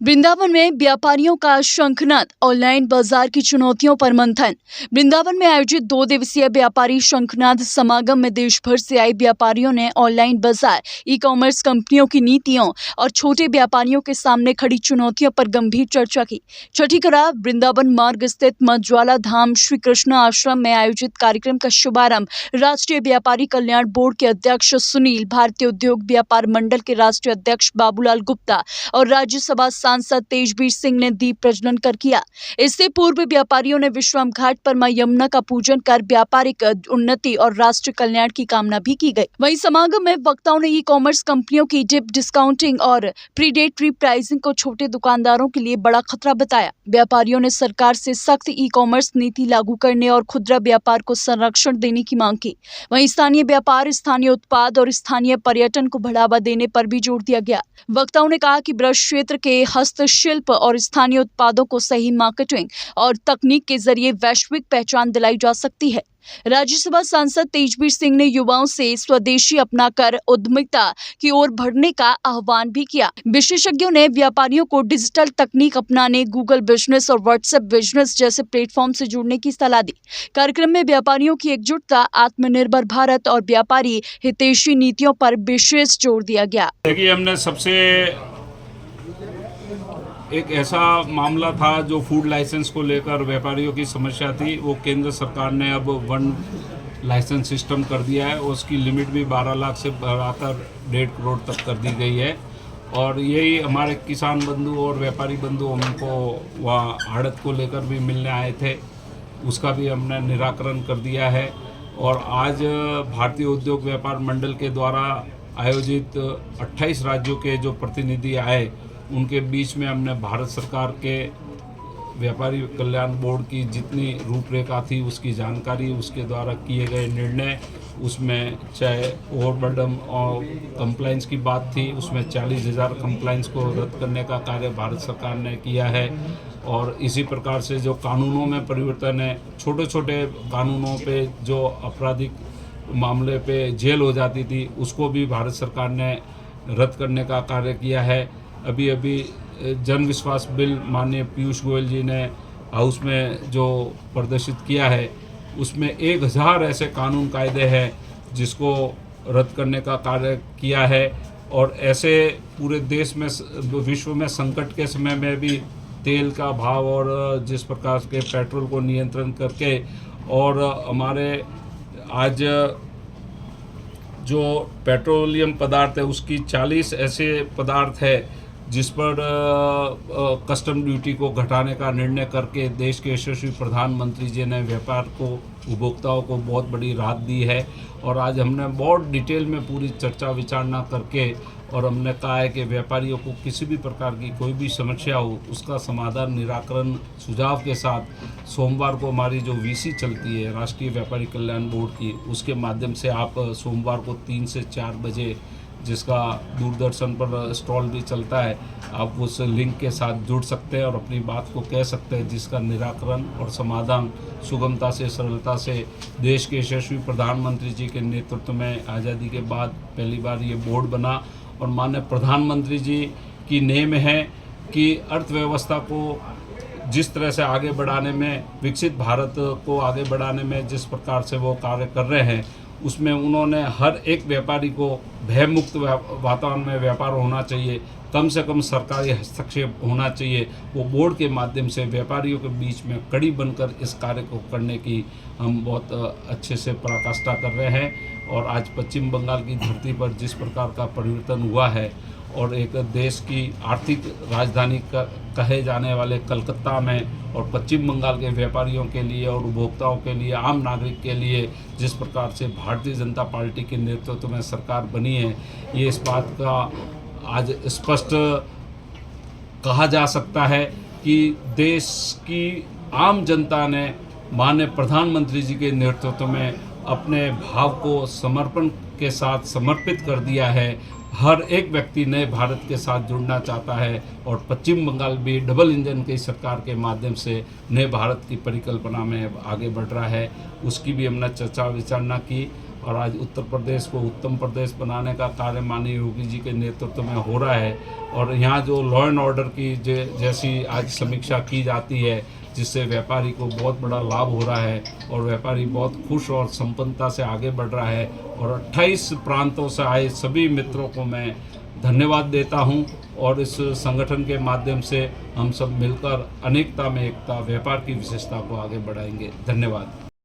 वृंदावन में व्यापारियों का शंखनाद, ऑनलाइन बाजार की चुनौतियों पर मंथन। वृंदावन में आयोजित 2 दिवसीय व्यापारी शंखनाद समागम में देश भर से आए व्यापारियों ने ऑनलाइन बाजार, ई कॉमर्स कंपनियों की नीतियों और छोटे व्यापारियों के सामने खड़ी चुनौतियों पर गंभीर चर्चा की। छठी कड़ा वृंदावन मार्ग स्थित मां ज्वाला धाम श्री कृष्ण आश्रम में आयोजित कार्यक्रम का शुभारंभ राष्ट्रीय व्यापारी कल्याण बोर्ड के अध्यक्ष सुनील, भारतीय उद्योग व्यापार मंडल के राष्ट्रीय अध्यक्ष बाबूलाल गुप्ता और राज्यसभा सांसद तेजवीर सिंह ने दीप प्रज्वलन कर किया। इससे पूर्व व्यापारियों ने विश्राम घाट पर मां यमुना का पूजन कर व्यापारिक उन्नति और राष्ट्र कल्याण की कामना भी की गई। वहीं समागम में वक्ताओं ने ई कॉमर्स कंपनियों की डीप डिस्काउंटिंग और प्रीडेटरी प्राइसिंग को छोटे दुकानदारों के लिए बड़ा खतरा बताया। व्यापारियों ने सरकार से सख्त ई कॉमर्स नीति लागू करने और खुदरा व्यापार को संरक्षण देने की मांग की। वहीं स्थानीय व्यापार, स्थानीय उत्पाद और स्थानीय पर्यटन को बढ़ावा देने पर भी जोर दिया गया। वक्ताओं ने कहा कि ब्रज क्षेत्र के हस्तशिल्प और स्थानीय उत्पादों को सही मार्केटिंग और तकनीक के जरिए वैश्विक पहचान दिलाई जा सकती है। राज्यसभा सांसद तेजवीर सिंह ने युवाओं से स्वदेशी अपनाकर उद्यमिता की ओर बढ़ने का आह्वान भी किया। विशेषज्ञों ने व्यापारियों को डिजिटल तकनीक अपनाने, गूगल बिजनेस और व्हाट्सएप बिजनेस जैसे प्लेटफॉर्म से जुड़ने की सलाह दी। कार्यक्रम में व्यापारियों की एकजुटता, आत्मनिर्भर भारत और व्यापारी हितैषी नीतियों पर विशेष जोर दिया गया। देखिए, हमने सबसे एक ऐसा मामला था जो फूड लाइसेंस को लेकर व्यापारियों की समस्या थी, वो केंद्र सरकार ने अब 1 लाइसेंस सिस्टम कर दिया है। उसकी लिमिट भी 12 लाख से बढ़ाकर 1.5 करोड़ तक कर दी गई है। और यही हमारे किसान बंधु और व्यापारी बंधु हमको वहाँ आड़त को लेकर भी मिलने आए थे, उसका भी हमने निराकरण कर दिया है। और आज भारतीय उद्योग व्यापार मंडल के द्वारा आयोजित 28 राज्यों के जो प्रतिनिधि आए, उनके बीच में हमने भारत सरकार के व्यापारी कल्याण बोर्ड की जितनी रूपरेखा थी उसकी जानकारी, उसके द्वारा किए गए निर्णय, उसमें चाहे ओवरबर्डन और कंप्लाइंस की बात थी, उसमें 40,000 कंप्लाइंस को रद्द करने का कार्य भारत सरकार ने किया है। और इसी प्रकार से जो कानूनों में परिवर्तन है, छोटे छोटे कानूनों पे जो आपराधिक मामले पे जेल हो जाती थी, उसको भी भारत सरकार ने रद्द करने का कार्य किया है। अभी जन विश्वास बिल माननीय पीयूष गोयल जी ने हाउस में जो प्रदर्शित किया है, उसमें 1000 ऐसे कानून कायदे हैं जिसको रद्द करने का कार्य किया है। और ऐसे पूरे देश में, विश्व में संकट के समय में भी तेल का भाव और जिस प्रकार के पेट्रोल को नियंत्रण करके, और हमारे आज जो पेट्रोलियम पदार्थ है उसकी 40 ऐसे पदार्थ है जिस पर कस्टम ड्यूटी को घटाने का निर्णय करके देश के यशस्वी प्रधानमंत्री जी ने व्यापार को, उपभोक्ताओं को बहुत बड़ी राहत दी है। और आज हमने बहुत डिटेल में पूरी चर्चा विचारणा करके, और हमने कहा है कि व्यापारियों को किसी भी प्रकार की कोई भी समस्या हो, उसका समाधान, निराकरण, सुझाव के साथ सोमवार को हमारी जो वीसी चलती है राष्ट्रीय व्यापारी कल्याण बोर्ड की, उसके माध्यम से आप सोमवार को 3 से 4 बजे, जिसका दूरदर्शन पर स्टॉल भी चलता है, आप उस लिंक के साथ जुड़ सकते हैं और अपनी बात को कह सकते हैं, जिसका निराकरण और समाधान सुगमता से, सरलता से देश के यशस्वी प्रधानमंत्री जी के नेतृत्व में आज़ादी के बाद पहली बार ये बोर्ड बना। और माननीय प्रधानमंत्री जी की नेम है कि अर्थव्यवस्था को जिस तरह से आगे बढ़ाने में, विकसित भारत को आगे बढ़ाने में जिस प्रकार से वो कार्य कर रहे हैं, उसमें उन्होंने हर एक व्यापारी को भयमुक्त वातावरण में व्यापार होना चाहिए, कम से कम सरकारी हस्तक्षेप होना चाहिए। वो बोर्ड के माध्यम से व्यापारियों के बीच में कड़ी बनकर इस कार्य को करने की हम बहुत अच्छे से पराकाष्ठा कर रहे हैं। और आज पश्चिम बंगाल की धरती पर जिस प्रकार का परिवर्तन हुआ है, और एक देश की आर्थिक राजधानी कहे जाने वाले कलकत्ता में, और पश्चिम बंगाल के व्यापारियों के लिए और उपभोक्ताओं के लिए, आम नागरिक के लिए जिस प्रकार से भारतीय जनता पार्टी के नेतृत्व में सरकार बनी है, ये इस बात का आज स्पष्ट कहा जा सकता है कि देश की आम जनता ने माननीय प्रधानमंत्री जी के नेतृत्व में अपने भाव को समर्पण के साथ समर्पित कर दिया है। हर एक व्यक्ति नए भारत के साथ जुड़ना चाहता है, और पश्चिम बंगाल भी डबल इंजन की सरकार के माध्यम से नए भारत की परिकल्पना में आगे बढ़ रहा है। उसकी भी हमने चर्चा विचारणा की। और आज उत्तर प्रदेश को उत्तम प्रदेश बनाने का कार्य माननीय योगी जी के नेतृत्व में हो रहा है। और यहाँ जो लॉ एंड ऑर्डर की जैसी आज समीक्षा की जाती है, जिससे व्यापारी को बहुत बड़ा लाभ हो रहा है और व्यापारी बहुत खुश और संपन्नता से आगे बढ़ रहा है। और 28 प्रांतों से आए सभी मित्रों को मैं धन्यवाद देता हूं और इस संगठन के माध्यम से हम सब मिलकर अनेकता में एकता, व्यापार की विशेषता को आगे बढ़ाएंगे। धन्यवाद।